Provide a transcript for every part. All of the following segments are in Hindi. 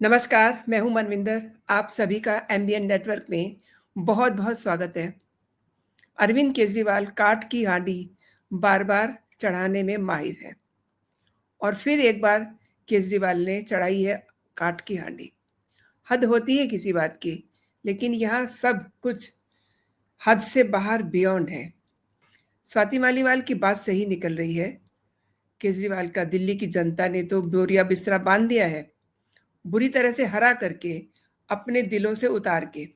नमस्कार, मैं हूँ मनविंदर। आप सभी का एमबीएन नेटवर्क में बहुत-बहुत स्वागत है। अरविंद केजरीवाल काठ की हांडी बार-बार चढ़ाने में माहिर हैं और फिर एक बार केजरीवाल ने चढ़ाई है काठ की हांडी। हद होती है किसी बात की, लेकिन यहाँ सब कुछ हद से बाहर बियॉन्ड है। स्वाति मालीवाल की बात सही निकल रही है। केजरीवाल का दिल्ली की जनता ने तो बोरिया बिस्तरा बाँध दिया है, बुरी तरह से हरा करके, अपने दिलों से उतार के।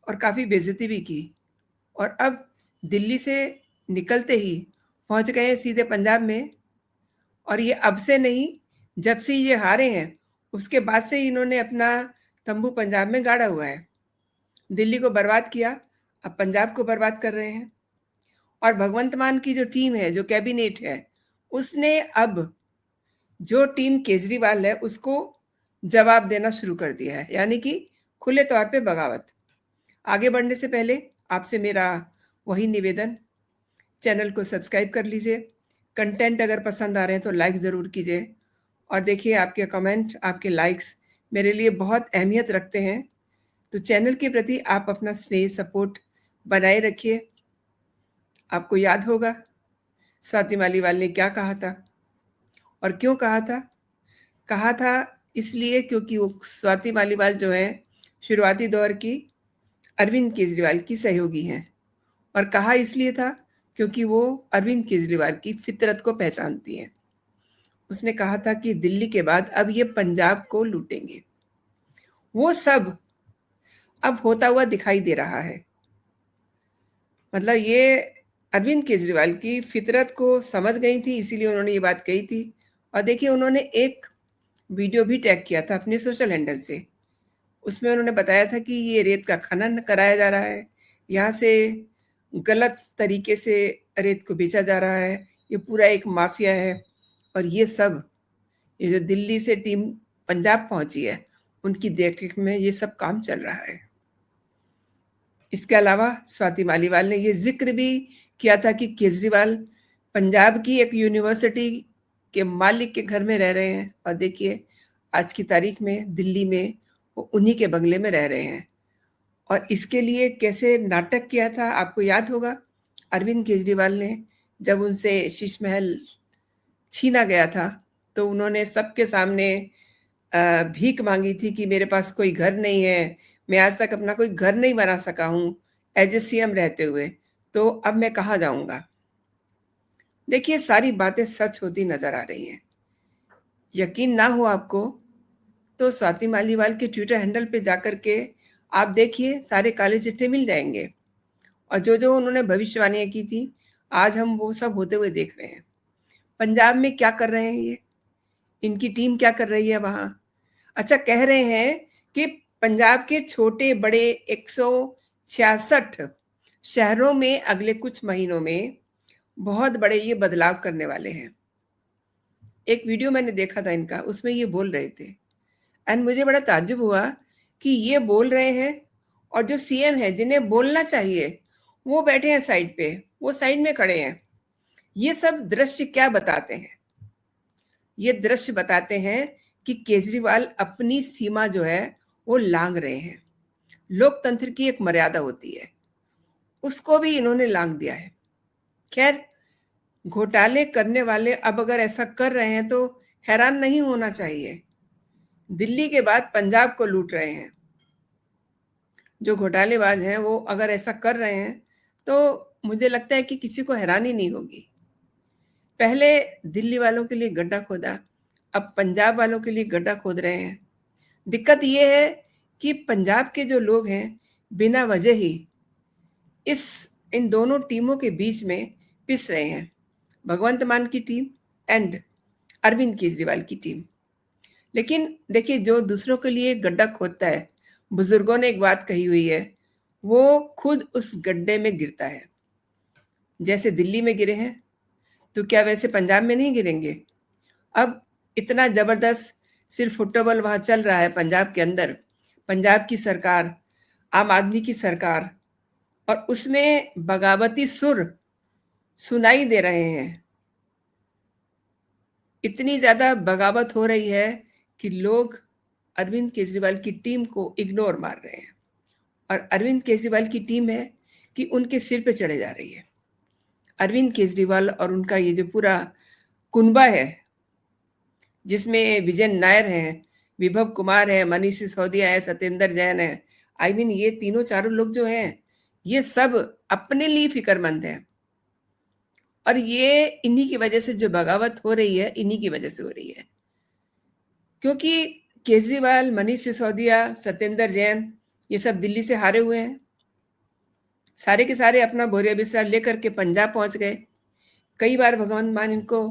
और काफ़ी बेइज़्ज़ती भी की और अब दिल्ली से निकलते ही पहुँच गए हैं सीधे पंजाब में। और ये अब से नहीं, जब से ये हारे हैं, उसके बाद से ही इन्होंने अपना तंबू पंजाब में गाड़ा हुआ है। दिल्ली को बर्बाद किया, अब पंजाब को बर्बाद कर रहे हैं। और भगवंत मान की जो टीम है, जो कैबिनेट है, उसने अब जो टीम केजरीवाल है, उसको जवाब देना शुरू कर दिया है, यानी कि खुले तौर पे बगावत। आगे बढ़ने से पहले आपसे मेरा वही निवेदन, चैनल को सब्सक्राइब कर लीजिए। कंटेंट अगर पसंद आ रहे हैं तो लाइक ज़रूर कीजिए और देखिए आपके कमेंट, आपके लाइक्स मेरे लिए बहुत अहमियत रखते हैं। तो चैनल के प्रति आप अपना स्नेह, सपोर्ट बनाए रखिए। आपको याद होगा स्वाति मालीवाल ने क्या कहा था और क्यों कहा था? कहा था इसलिए क्योंकि वो स्वाति मालीवाल जो है शुरुआती दौर की अरविंद केजरीवाल की सहयोगी हैं। और कहा इसलिए था क्योंकि वो अरविंद केजरीवाल की फितरत को पहचानती हैं। उसने कहा था कि दिल्ली के बाद अब ये पंजाब को लूटेंगे। वो सब अब होता हुआ दिखाई दे रहा है। मतलब ये अरविंद केजरीवाल की फितरत को समझ गई थी, इसीलिए उन्होंने ये बात कही थी। और देखिए उन्होंने एक वीडियो भी टैग किया था अपने सोशल हैंडल से। उसमें उन्होंने बताया था कि ये रेत का खनन कराया जा रहा है, यहाँ से गलत तरीके से रेत को बेचा जा रहा है, ये पूरा एक माफिया है। और ये सब, ये जो दिल्ली से टीम पंजाब पहुंची है, उनकी देखरेख में ये सब काम चल रहा है। इसके अलावा स्वाति मालीवाल ने ये जिक्र भी किया था कि केजरीवाल पंजाब की एक यूनिवर्सिटी के मालिक के घर में रह रहे हैं और देखिए आज की तारीख में दिल्ली में वो उन्हीं के बंगले में रह रहे हैं। और इसके लिए कैसे नाटक किया था आपको याद होगा, अरविंद केजरीवाल ने जब उनसे शीश महल छीना गया था तो उन्होंने सबके सामने भीख मांगी थी कि मेरे पास कोई घर नहीं है, मैं आज तक अपना कोई घर नहीं बना सका हूँ एज ए सीएम रहते हुए, तो अब मैं कहाँ जाऊँगा। देखिए सारी बातें सच होती नजर आ रही हैं। यकीन ना हो आपको तो स्वाति मालीवाल के ट्विटर हैंडल पे जाकर के आप देखिए, सारे काले चिट्ठे मिल जाएंगे। और जो उन्होंने भविष्यवाणियां की थी, आज हम वो सब होते हुए देख रहे हैं। पंजाब में क्या कर रहे हैं ये, इनकी टीम क्या कर रही है वहां। अच्छा, कह रहे हैं कि पंजाब के छोटे बड़े 166 शहरों में अगले कुछ महीनों में बहुत बड़े ये बदलाव करने वाले हैं। एक वीडियो मैंने देखा था इनका, उसमें ये बोल रहे थे एंड मुझे बड़ा ताज्जुब हुआ कि ये बोल रहे हैं और जो सीएम है जिन्हें बोलना चाहिए वो बैठे हैं साइड पे, वो साइड में खड़े हैं। ये सब दृश्य क्या बताते हैं? ये दृश्य बताते हैं कि केजरीवाल अपनी सीमा जो है वो लांघ रहे हैं। लोकतंत्र की एक मर्यादा होती है, उसको भी इन्होंने लांघ दिया है। खैर, घोटाले करने वाले अब अगर ऐसा कर रहे हैं तो हैरान नहीं होना चाहिए। दिल्ली के बाद पंजाब को लूट रहे हैं। जो घोटालेबाज हैं वो अगर ऐसा कर रहे हैं तो मुझे लगता है कि किसी को हैरानी नहीं होगी। पहले दिल्ली वालों के लिए गड्ढा खोदा, अब पंजाब वालों के लिए गड्ढा खोद रहे हैं। दिक्कत ये है कि पंजाब के जो लोग हैं बिना वजह ही इस इन दोनों टीमों के बीच में पिस रहे हैं, भगवंत मान की टीम एंड अरविंद केजरीवाल की टीम। लेकिन देखिए, जो दूसरों के लिए गड्ढा खोदता है, बुजुर्गों ने एक बात कही हुई है, वो खुद उस गड्ढे में गिरता है। जैसे दिल्ली में गिरे हैं तो क्या वैसे पंजाब में नहीं गिरेंगे? अब इतना जबरदस्त सिर्फ फुटबॉल वहां चल रहा है पंजाब के अंदर, पंजाब की सरकार, आम आदमी की सरकार, और उसमें बगावती सुर सुनाई दे रहे हैं। इतनी ज्यादा बगावत हो रही है कि लोग अरविंद केजरीवाल की टीम को इग्नोर मार रहे हैं और अरविंद केजरीवाल की टीम है कि उनके सिर पे चढ़े जा रही है। अरविंद केजरीवाल और उनका ये जो पूरा कुनबा है, जिसमें विजय नायर हैं, विभव कुमार है, मनीष सिसोदिया है, सत्येंद्र जैन है। आई मीन ये तीनों चारों लोग जो हैं, ये सब अपने लिए फिक्रमंद हैं और ये इन्हीं की वजह से जो बगावत हो रही है, इन्हीं की वजह से हो रही है। क्योंकि केजरीवाल, मनीष सिसोदिया, सत्येंद्र जैन ये सब दिल्ली से हारे हुए हैं। सारे के सारे अपना बोरिया बिस्तर लेकर के पंजाब पहुंच गए। कई बार भगवंत मान इनको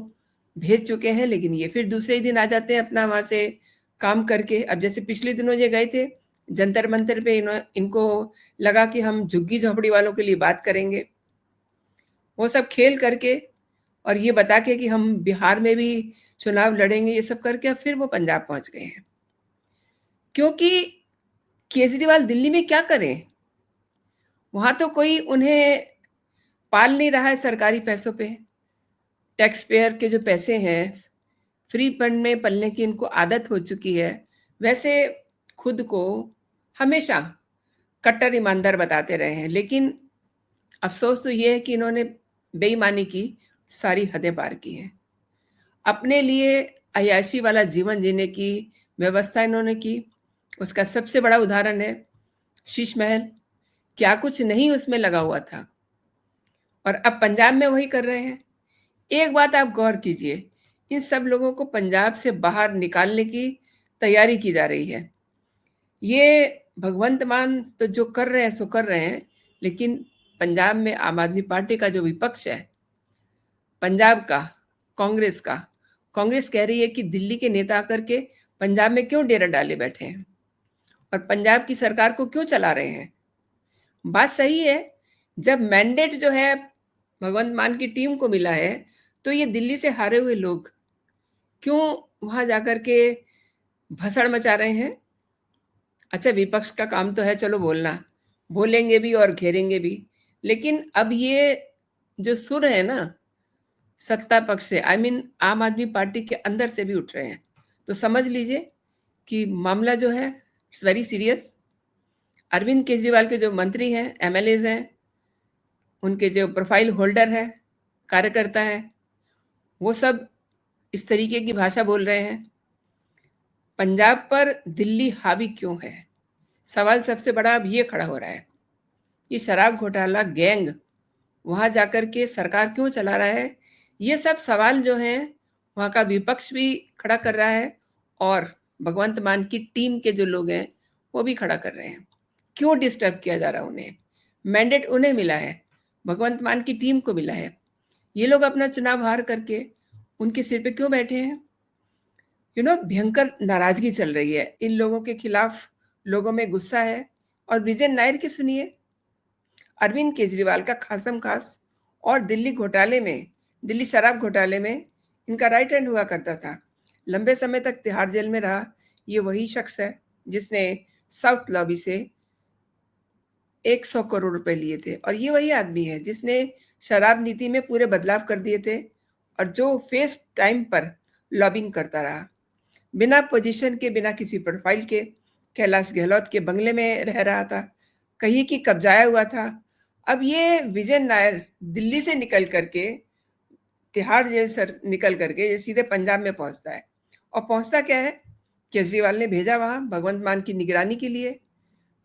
भेज चुके हैं, लेकिन ये फिर दूसरे ही दिन आ जाते हैं अपना वहां से काम करके। अब जैसे पिछले दिनों ये गए थे जंतर मंतर पे, इनको लगा कि हम झुग्गी झोपड़ी वालों के लिए बात करेंगे। वो सब खेल करके और ये बता के कि हम बिहार में भी चुनाव लड़ेंगे, ये सब करके अब फिर वो पंजाब पहुंच गए हैं। क्योंकि केजरीवाल दिल्ली में क्या करें? वहां तो कोई उन्हें पाल नहीं रहा है सरकारी पैसों पे। टैक्स पेयर के जो पैसे हैं, फ्री फंड में पलने की इनको आदत हो चुकी है। वैसे खुद को हमेशा कट्टर ईमानदार बताते रहे हैं, लेकिन अफसोस तो ये है कि इन्होंने बेईमानी की सारी हदें पार की हैं। अपने लिए अय्याशी वाला जीवन जीने की व्यवस्था इन्होंने की। उसका सबसे बड़ा उदाहरण है शीश महल। क्या कुछ नहीं उसमें लगा हुआ था और अब पंजाब में वही कर रहे हैं। एक बात आप गौर कीजिए, इन सब लोगों को पंजाब से बाहर निकालने की तैयारी की जा रही है। ये भगवंत मान तो जो कर रहे हैं सो कर रहे हैं, लेकिन पंजाब में आम आदमी पार्टी का जो विपक्ष है पंजाब का, कांग्रेस कह रही है कि दिल्ली के नेता आकर के पंजाब में क्यों डेरा डाले बैठे हैं और पंजाब की सरकार को क्यों चला रहे हैं। बात सही है, जब मैंडेट जो है भगवंत मान की टीम को मिला है, तो ये दिल्ली से हारे हुए लोग क्यों वहां जाकर के भसड़ मचा रहे हैं। अच्छा, विपक्ष का काम तो है चलो बोलना, बोलेंगे भी और घेरेंगे भी, लेकिन अब ये जो सुर है ना सत्ता पक्ष से, आई मीन आम आदमी पार्टी के अंदर से भी उठ रहे हैं, तो समझ लीजिए कि मामला जो है it's very serious. Arvind Kejriwal के जो मंत्री हैं, एमएलएज हैं, उनके जो प्रोफाइल होल्डर है, कार्यकर्ता है, वो सब इस तरीके की भाषा बोल रहे हैं। पंजाब पर दिल्ली हावी क्यों है? सवाल सबसे बड़ा अब ये खड़ा हो रहा है, ये शराब घोटाला गैंग वहां जाकर के सरकार क्यों चला रहा है? ये सब सवाल जो हैं वहां का विपक्ष भी खड़ा कर रहा है और भगवंत मान की टीम के जो लोग हैं वो भी खड़ा कर रहे हैं। क्यों डिस्टर्ब किया जा रहा है उन्हें? मैंडेट उन्हें मिला है, भगवंत मान की टीम को मिला है। ये लोग अपना चुनाव हार करके उनके सिर पे क्यों बैठे हैं? भयंकर नाराजगी चल रही है इन लोगों के खिलाफ, लोगों में गुस्सा है। और विजय नायर की सुनिए, अरविंद केजरीवाल का खासम खास और दिल्ली शराब घोटाले में इनका राइट हैंड हुआ करता था। लंबे समय तक तिहाड़ जेल में रहा। ये वही शख्स है जिसने साउथ लॉबी से 100 करोड़ रुपए लिए थे और ये वही आदमी है जिसने शराब नीति में पूरे बदलाव कर दिए थे और जो फेस टाइम पर लॉबिंग करता रहा, बिना पोजीशन के, बिना किसी प्रोफाइल के, कैलाश गहलोत के बंगले में रह रहा था, कहीं की कब्जाया हुआ था। अब ये विजय नायर दिल्ली से निकल करके, तिहाड़ जेल से निकल करके ये सीधे पंजाब में पहुंचता है। और पहुंचता क्या है? केजरीवाल ने भेजा वहां भगवंत मान की निगरानी के लिए।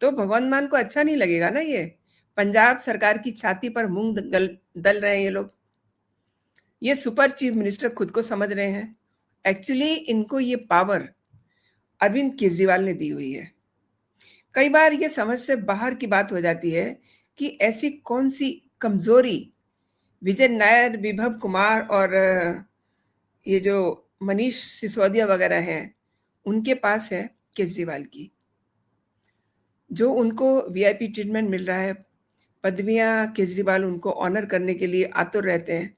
तो भगवंत मान को अच्छा नहीं लगेगा ना, ये पंजाब सरकार की छाती पर मूंग दल रहे हैं ये लोग। ये सुपर चीफ मिनिस्टर खुद को समझ रहे हैं। एक्चुअली इनको ये पावर अरविंद केजरीवाल ने दी हुई है। कई बार ये समझ से बाहर की बात हो जाती है कि ऐसी कौन सी कमजोरी विजय नायर, विभव कुमार और ये जो मनीष सिसोदिया वगैरह हैं उनके पास है केजरीवाल की, जो उनको वीआईपी ट्रीटमेंट मिल रहा है, पदवियां केजरीवाल उनको ऑनर करने के लिए आतुर रहते हैं।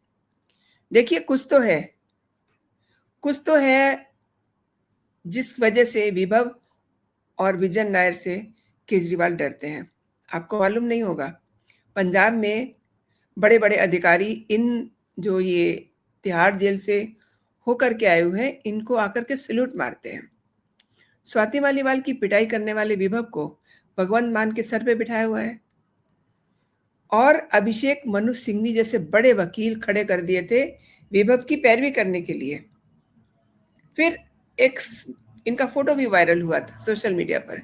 देखिए कुछ तो है जिस वजह से विभव और विजय नायर से केजरीवाल डरते हैं। आपको मालूम नहीं होगा, पंजाब में बड़े बड़े अधिकारी इन जो ये तिहाड़ जेल से होकर के आए हुए हैं, इनको आकर के सैल्यूट मारते हैं। स्वाति मालीवाल की पिटाई करने वाले विभव को भगवंत मान के सर पे बिठाया हुआ है और अभिषेक मनु सिंघवी जैसे बड़े वकील खड़े कर दिए थे विभव की पैरवी करने के लिए। फिर एक इनका फोटो भी वायरल हुआ था सोशल मीडिया पर,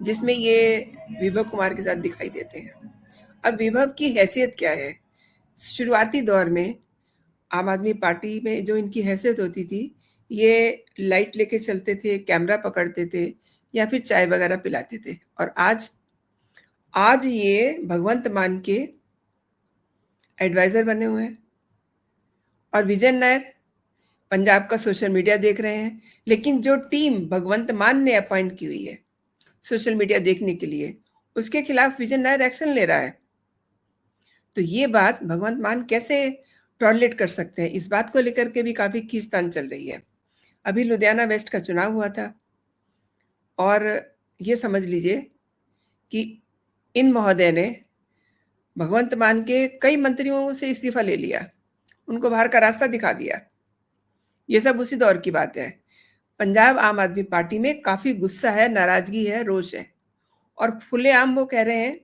जिसमें ये विभव कुमार के साथ दिखाई देते हैं। अब विभव की हैसियत क्या है? शुरुआती दौर में आम आदमी पार्टी में जो इनकी हैसियत होती थी, ये लाइट लेके चलते थे, कैमरा पकड़ते थे या फिर चाय वगैरह पिलाते थे। और आज ये भगवंत मान के एडवाइजर बने हुए हैं और विजय नायर पंजाब का सोशल मीडिया देख रहे हैं। लेकिन जो टीम भगवंत मान ने अपॉइंट की हुई है सोशल मीडिया देखने के लिए, उसके खिलाफ विजय नायर एक्शन ले रहा है। तो ये बात भगवंत मान कैसे टॉलरेट कर सकते हैं, इस बात को लेकर के भी काफी खींचतान चल रही है। अभी लुधियाना वेस्ट का चुनाव हुआ था और ये समझ लीजिए कि इन महोदय ने भगवंत मान के कई मंत्रियों से इस्तीफा ले लिया, उनको बाहर का रास्ता दिखा दिया। ये सब उसी दौर की बात है। पंजाब आम आदमी पार्टी में काफी गुस्सा है, नाराजगी है, रोष है और खुलेआम वो कह रहे हैं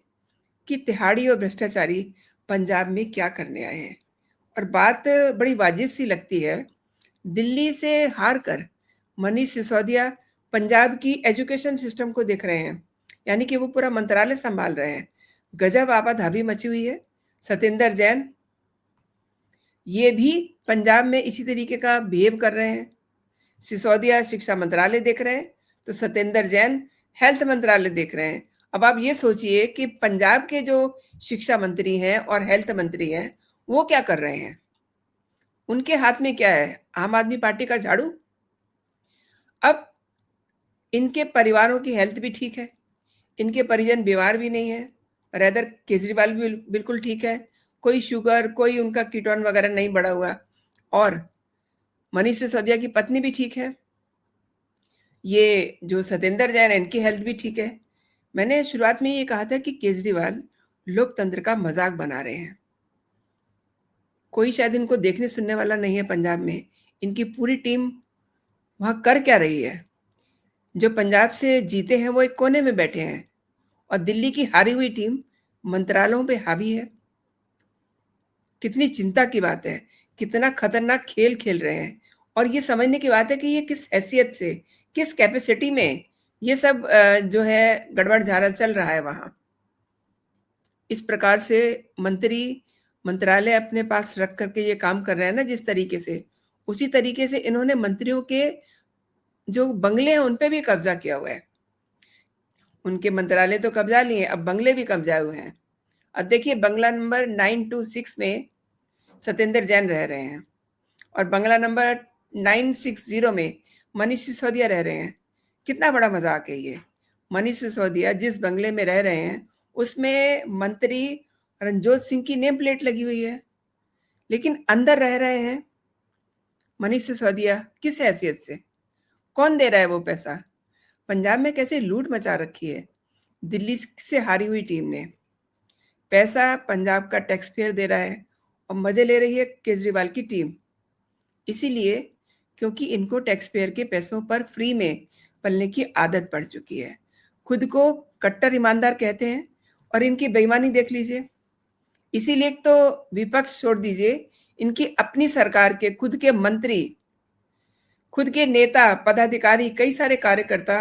कि तिहाड़ी और भ्रष्टाचारी पंजाब में क्या करने आए हैं। और बात बड़ी वाजिब सी लगती है, दिल्ली से हार कर मनीष सिसोदिया पंजाब की एजुकेशन सिस्टम को देख रहे हैं, यानी कि वो पूरा मंत्रालय संभाल रहे हैं। गजब आपाधापी मची हुई है। सतेंद्र जैन ये भी पंजाब में इसी तरीके का बिहेव कर रहे हैं। सिसोदिया शिक्षा मंत्रालय देख रहे हैं तो सतेंद्र जैन हेल्थ मंत्रालय देख रहे हैं। अब आप ये सोचिए कि पंजाब के जो शिक्षा मंत्री हैं और हेल्थ मंत्री हैं वो क्या कर रहे हैं? उनके हाथ में क्या है? आम आदमी पार्टी का झाड़ू। अब इनके परिवारों की हेल्थ भी ठीक है, इनके परिजन बीमार भी नहीं है, रेदर केजरीवाल भी बिल्कुल ठीक है, कोई शुगर कोई उनका कीटोन वगैरह नहीं बढ़ा हुआ और मनीष सिसोदिया की पत्नी भी ठीक है। ये जो सतेंद्र जैन है इनकी हेल्थ भी ठीक है। मैंने शुरुआत में ये कहा था कि केजरीवाल लोकतंत्र का मजाक बना रहे हैं। कोई शायद इनको देखने सुनने वाला नहीं है पंजाब में। इनकी पूरी टीम वहां कर क्या रही है? जो पंजाब से जीते हैं वो एक कोने में बैठे हैं और दिल्ली की हारी हुई टीम मंत्रालयों पे हावी है। कितनी चिंता की बात है, कितना खतरनाक खेल खेल रहे हैं। और ये समझने की बात है कि ये किस हैसियत से, किस कैपेसिटी में ये सब जो है गड़बड़ झाड़ा चल रहा है वहां। इस प्रकार से मंत्रालय अपने पास रख करके ये काम कर रहे हैं ना, जिस तरीके से, उसी तरीके से इन्होंने मंत्रियों के जो बंगले हैं उन पे भी कब्जा किया हुआ है। उनके मंत्रालय तो कब्जा लिए, अब बंगले भी कब्जा हुए हैं। अब देखिए बंगला नंबर 926 में सतेंद्र जैन रह रहे हैं और बंगला नंबर 960 में मनीष सिसोदिया रह रहे हैं। कितना बड़ा मजाक है ये। मनीष सिसोदिया जिस बंगले में रह रहे हैं उसमें मंत्री रणजोत सिंह की नेम प्लेट लगी हुई है, लेकिन अंदर रह रहे हैं मनीष सिसोदिया किस हैसियत से? कौन दे रहा है वो पैसा? पंजाब में कैसे लूट मचा रखी है दिल्ली से हारी हुई टीम ने। पैसा पंजाब का टैक्स पेयर दे रहा है और मजे ले रही है केजरीवाल की टीम। इसीलिए क्योंकि इनको टैक्स पेयर के पैसों पर फ्री में पलने की आदत पड़ चुकी है। खुद को कट्टर ईमानदार कहते हैं और इनकी बेईमानी देख लीजिए। इसीलिए तो विपक्ष छोड़ दीजिए, इनकी अपनी सरकार के खुद के मंत्री, खुद के नेता, पदाधिकारी, कई सारे कार्यकर्ता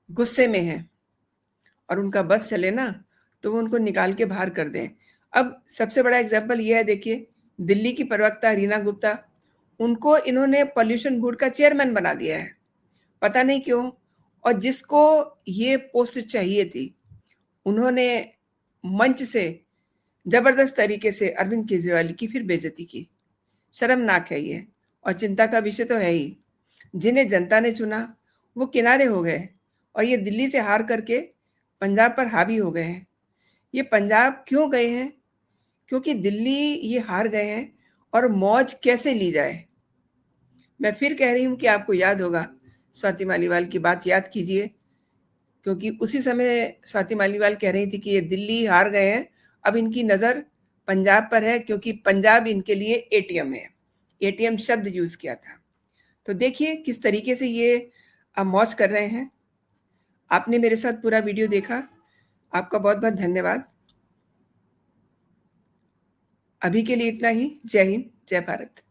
गुस्से में हैं और उनका बस चले ना तो वो उनको निकाल के बाहर कर दें। अब सबसे बड़ा एग्जाम्पल ये है, देखिए दिल्ली की प्रवक्ता रीना गुप्ता, उनको इन्होंने पॉल्यूशन बोर्ड का चेयरमैन बना दिया है, पता नहीं क्यों। और जिसको ये पोस्ट चाहिए थी उन्होंने मंच से जबरदस्त तरीके से अरविंद केजरीवाल की फिर बेइज्जती की। शर्मनाक है ये और चिंता का विषय तो है ही। जिन्हें जनता ने चुना वो किनारे हो गए और ये दिल्ली से हार करके पंजाब पर हावी हो गए हैं। ये पंजाब क्यों गए हैं? क्योंकि दिल्ली ये हार गए हैं और मौज कैसे ली जाए। मैं फिर कह रही हूँ कि आपको याद होगा, स्वाति मालीवाल की बात याद कीजिए, क्योंकि उसी समय स्वाति मालीवाल कह रही थी कि ये दिल्ली हार गए हैं, अब इनकी नज़र पंजाब पर है क्योंकि पंजाब इनके लिए एटीएम है। एटीएम शब्द यूज किया था। तो देखिए किस तरीके से ये अब मौज कर रहे हैं। आपने मेरे साथ पूरा वीडियो देखा, आपका बहुत-बहुत धन्यवाद। अभी के लिए इतना ही। जय हिंद, जय भारत।